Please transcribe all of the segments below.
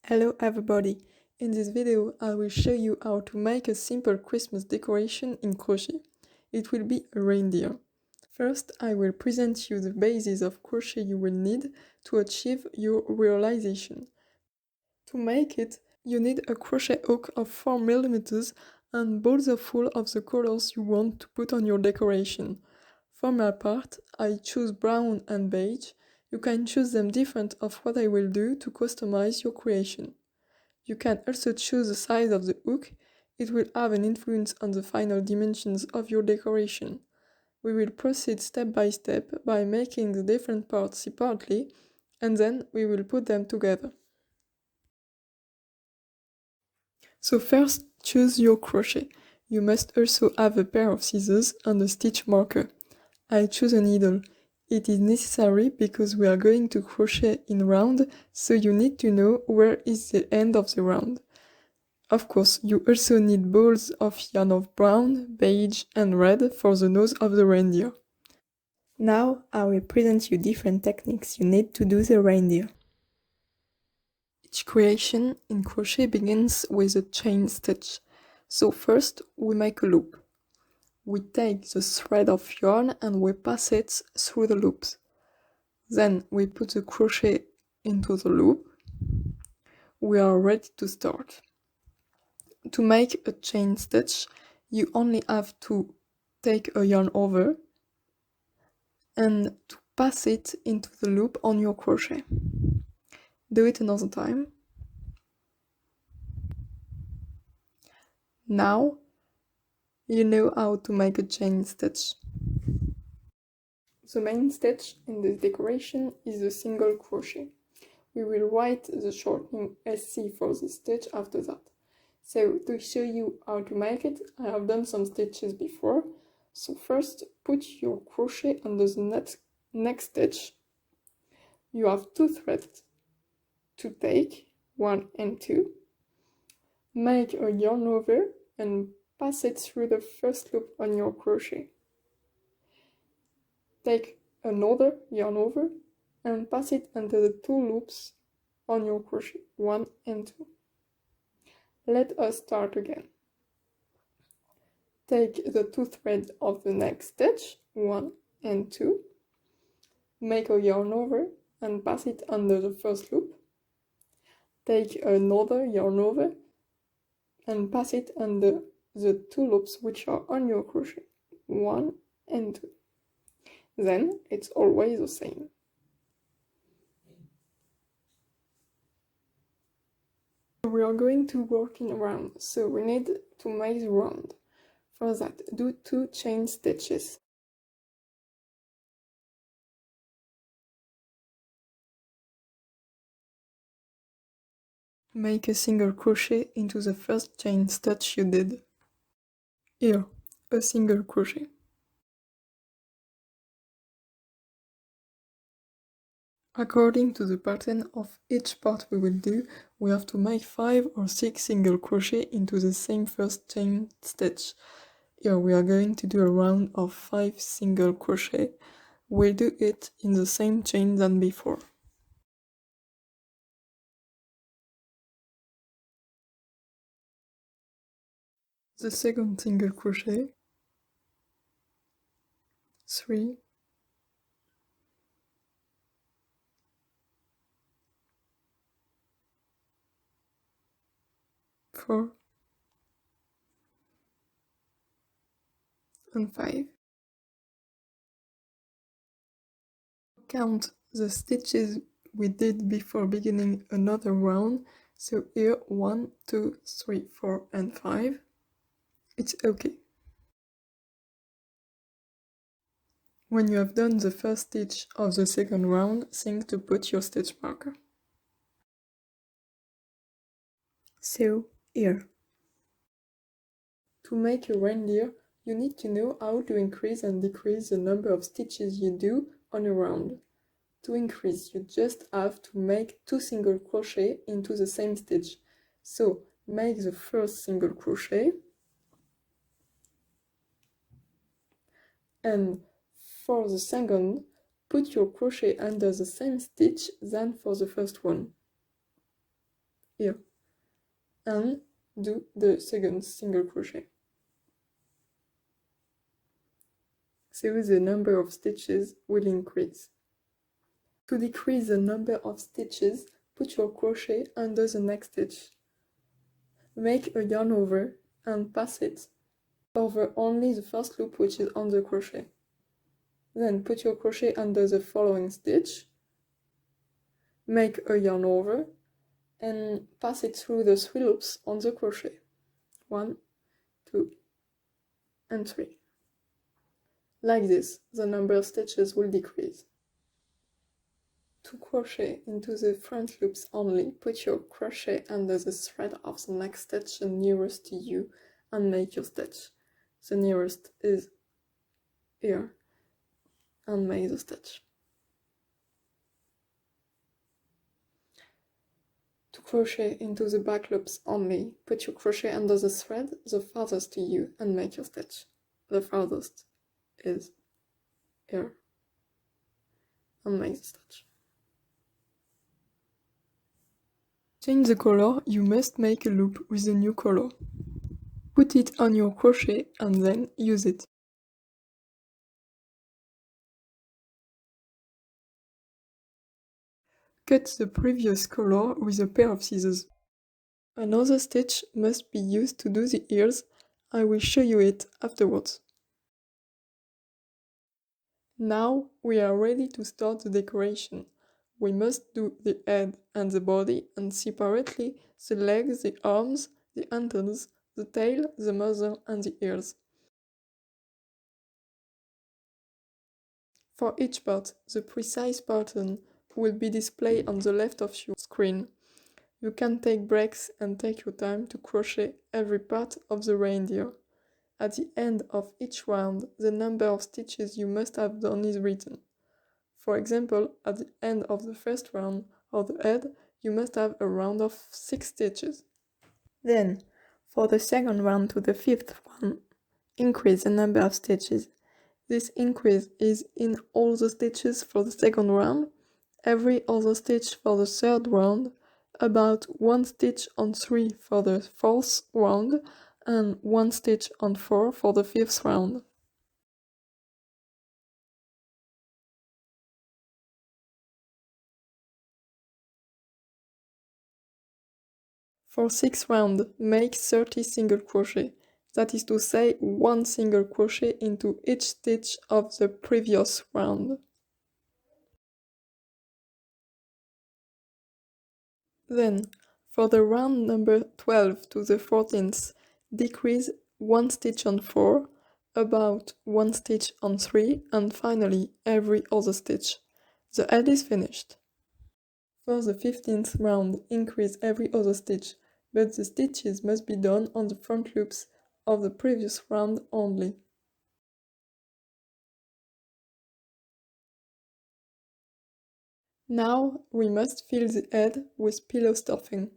Hello everybody! In this video I will show you how to make a simple Christmas decoration in crochet. It will be a reindeer. First I will present you the basis of crochet you will need to achieve your realization. To make it, you need a crochet hook of 4 mm and balls of wool of the colors you want to put on your decoration. For my part, I choose brown and beige. You can choose them different of what I will do to customize your creation. You can also choose the size of the hook. It will have an influence on the final dimensions of your decoration. We will proceed step by step by making the different parts separately, and then we will put them together. So first, choose your crochet. You must also have a pair of scissors and a stitch marker. I choose a needle. It is necessary because we are going to crochet in round, so you need to know where is the end of the round. Of course, you also need balls of yarn of brown, beige and red for the nose of the reindeer. Now I will present you different techniques you need to do the reindeer. Each creation in crochet begins with a chain stitch. So first we make a loop. We take the thread of yarn and we pass it through the loops. Then we put the crochet into the loop. We are ready to start. To make a chain stitch, you only have to take a yarn over and to pass it into the loop on your crochet. Do it another time. Now you know how to make a chain stitch. The main stitch in this decoration is the single crochet. We will write the shortening SC for this stitch after that. So to show you how to make it, I have done some stitches before. So first put your crochet under the next stitch. You have 2 threads to take, 1 and 2. Make a yarn over and pass it through the first loop on your crochet. Take another yarn over and pass it under the 2 loops on your crochet, 1 and 2. Let us start again. Take the 2 threads of the next stitch, 1 and 2. Make a yarn over and pass it under the first loop. Take another yarn over and pass it under the 2 loops which are on your crochet, 1 and 2. Then it's always the same. We are going to work in a round, so we need to make the round. For that, do 2 chain stitches. Make a single crochet into the first chain stitch you did. Here, a single crochet. According to the pattern of each part we will do, we have to make 5 or 6 single crochet into the same first chain stitch. Here we are going to do a round of 5 single crochet. We'll do it in the same chain than before. The second single crochet, 3, 4 and 5. Count the stitches we did before beginning another round, so here 1, 2, 3, 4 and 5. It's okay. When you have done the first stitch of the second round, think to put your stitch marker. So, here. To make a reindeer, you need to know how to increase and decrease the number of stitches you do on a round. To increase, you just have to make 2 single crochet into the same stitch. So, make the first single crochet, and for the second, put your crochet under the same stitch than for the first one. here. And do the second single crochet. So the number of stitches will increase. To decrease the number of stitches, put your crochet under the next stitch. Make a yarn over and pass it over only the first loop which is on the crochet. Then put your crochet under the following stitch, make a yarn over, and pass it through the 3 loops on the crochet. 1, 2, and 3. Like this, the number of stitches will decrease. To crochet into the front loops only, put your crochet under the thread of the next stitch nearest to you and make your stitch. The nearest is here, and make the stitch. To crochet into the back loops only, put your crochet under the thread the farthest to you and make your stitch. The farthest is here, and make the stitch. To change the color, you must make a loop with the new color. Put it on your crochet and then use it. Cut the previous color with a pair of scissors. Another stitch must be used to do the ears. I will show you it afterwards. Now we are ready to start the decoration. We must do the head and the body, and separately the legs, the arms, the antennas, the tail, the muzzle and the ears. For each part, the precise pattern will be displayed on the left of your screen. You can take breaks and take your time to crochet every part of the reindeer. At the end of each round, the number of stitches you must have done is written. For example, at the end of the first round of the head, you must have a round of 6 stitches. Then, for the second round to the 5th one, increase the number of stitches. This increase is in all the stitches for the second round, every other stitch for the third round, about 1 stitch on 3 for the 4th round, and 1 stitch on 4 for the 5th round. For 6th round, make 30 single crochet, that is to say 1 single crochet into each stitch of the previous round. Then, for the round number 12 to the 14th, decrease 1 stitch on 4, about 1 stitch on 3, and finally every other stitch. The head is finished. For the 15th round, increase every other stitch, but the stitches must be done on the front loops of the previous round only. Now we must fill the head with pillow stuffing.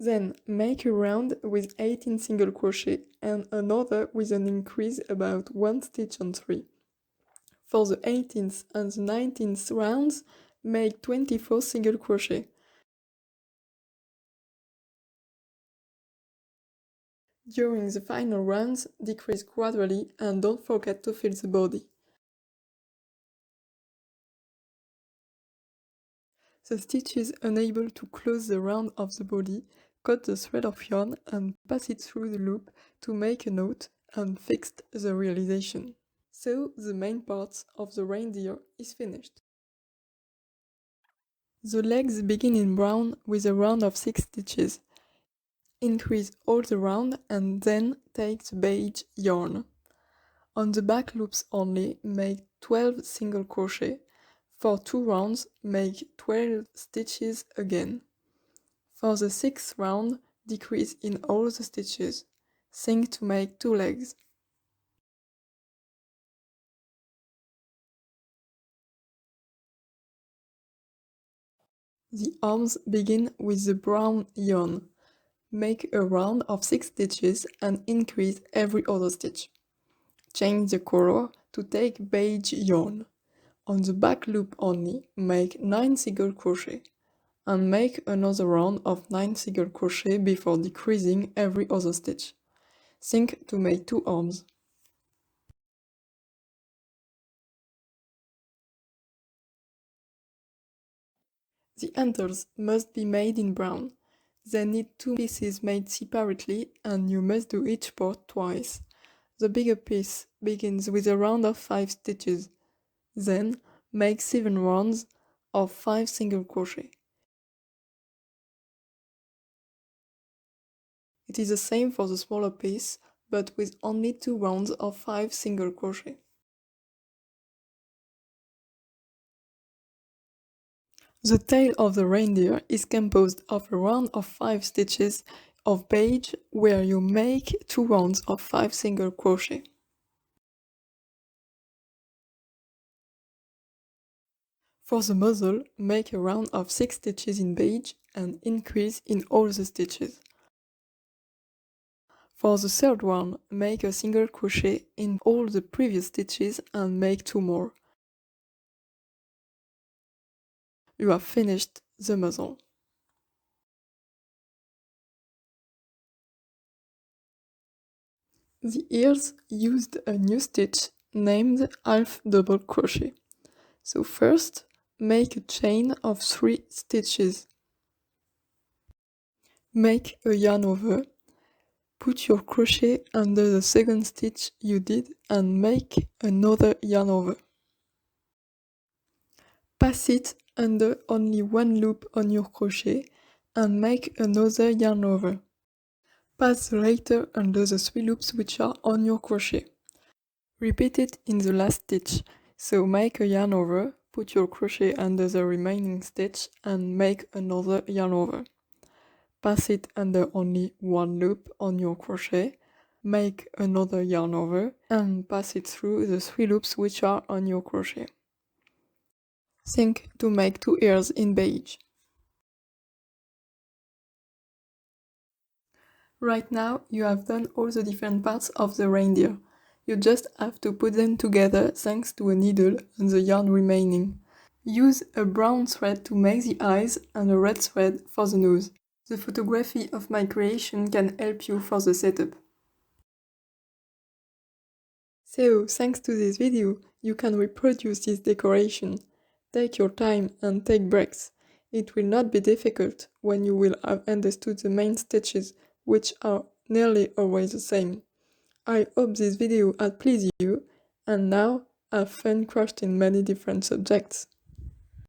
Then make a round with 18 single crochet and another with an increase about 1 stitch on 3. For the 18th and the 19th rounds, make 24 single crochet. During the final rounds, decrease gradually and don't forget to fill the body. The stitches unable to close the round of the body, cut the thread of yarn and pass it through the loop to make a knot and fix the realization. So the main part of the reindeer is finished. The legs begin in brown with a round of 6 stitches. Increase all the round and then take the beige yarn. On the back loops only, make 12 single crochet. For 2 rounds, make 12 stitches again. For the 6th round, decrease in all the stitches. Think to make 2 legs. The arms begin with the brown yarn. Make a round of 6 stitches and increase every other stitch. Change the color to take beige yarn. On the back loop only, make 9 single crochet and make another round of 9 single crochet before decreasing every other stitch. Think to make 2 arms. The antlers must be made in brown. They need 2 pieces made separately and you must do each part twice. The bigger piece begins with a round of 5 stitches. Then make 7 rounds of 5 single crochet. It is the same for the smaller piece, but with only 2 rounds of 5 single crochet. The tail of the reindeer is composed of a round of 5 stitches of beige where you make 2 rounds of 5 single crochet. For the muzzle, make a round of 6 stitches in beige and increase in all the stitches. For the third one, make a single crochet in all the previous stitches and make 2 more. You have finished the muzzle. The ears used a new stitch named half double crochet. So first, make a chain of 3 stitches. Make a yarn over. Put your crochet under the second stitch you did and make another yarn over. Pass it under only one loop on your crochet and make another yarn over. Pass the latter under the 3 loops which are on your crochet. Repeat it in the last stitch, so make a yarn over, put your crochet under the remaining stitch and make another yarn over. Pass it under only one loop on your crochet, make another yarn over and pass it through the 3 loops which are on your crochet. Think to make 2 ears in beige. Right now you have done all the different parts of the reindeer. You just have to put them together thanks to a needle and the yarn remaining. Use a brown thread to make the eyes and a red thread for the nose. The photography of my creation can help you for the setup. So, thanks to this video, you can reproduce this decoration. Take your time and take breaks. It will not be difficult when you will have understood the main stitches, which are nearly always the same. I hope this video had pleased you, and now have fun crafting many different subjects.